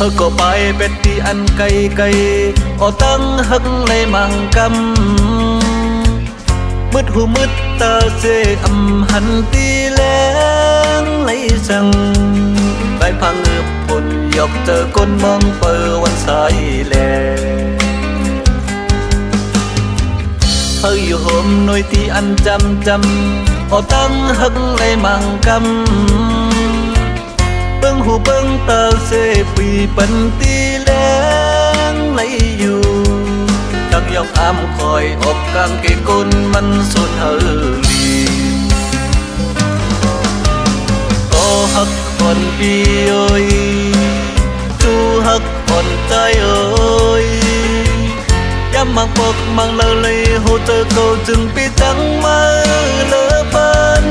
ธอก็ไปเป็ดที่อันไกลไกลอตั้งหักเลยมังกำมืดหูมืดตาเสอำหันตีแรงเลยจังไปพังเงือบปนยกเจอคนมองเปิดวันสายแลเธออยู่ห่มหน่วยที่อันจำอตั้งหักเลยมังกำเบิ้งหูเบิ้งตาเสปีปันตีแรงเลยอยู่ตั้งยองอ้ำคอยอบกางเกกุนมันสุดเฮลีก็หักคนปีโอยจูหักคนใจโอยย้ำมังปกมังเลยหูเธอเขาจึงปีจังมาเลอปัน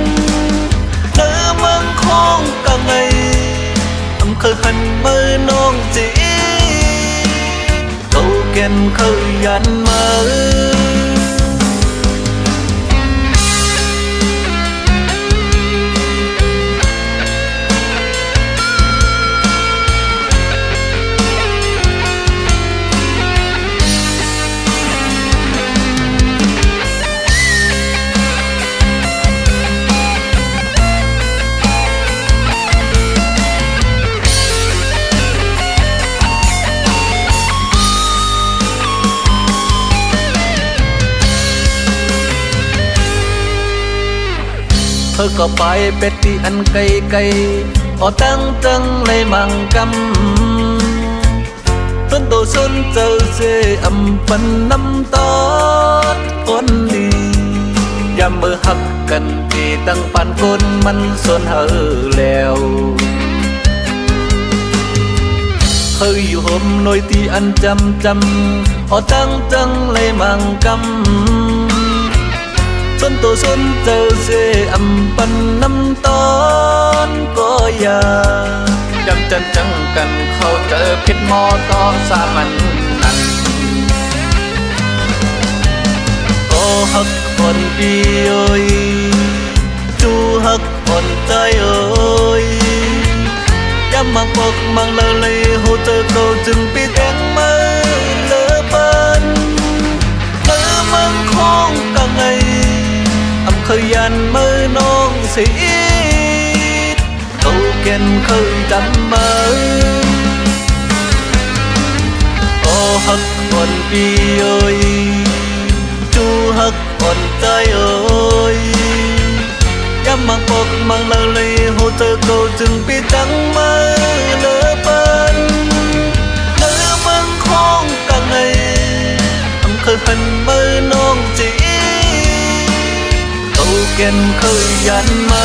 เลอมังคงกังไงเคยหันมือน้องจีเขาแก่นเคยยันมาเธอก็ไปเป็ดที่อันไกลไกลตั้งจังเลยมังกำต้นโตสนเจอเสอำปันน้ำตอดคนดียามเมื่อหักกันที่ตั้งปันคนมันสนเฮอแล้วเธออยู่ห่มหน่วยที่อันจำตั้งจังเลยมังกำสนตัวสนเจอเสอำปันน้ำตอนก็อย่าจำจังกันเขาเจอพิษมอตอสามันนั่นก็หักคนปีโอยจูหักคนใจโอยย้ำมังปกมังเลยหูเธอเขาจึงปีแตงมาเลอปันเลอมังคงกังไงเคยยันมือน้องสีเขาแก่นเคยจำมาโอ้หักคนปีโอยจูหักคนใจโอยย้ำมังปกมังเลยหูเธอเขาจึงปีจังมาเลอปันเลอมังคงกังไงเคยหันมือน้องจีแก่นเคยยันมา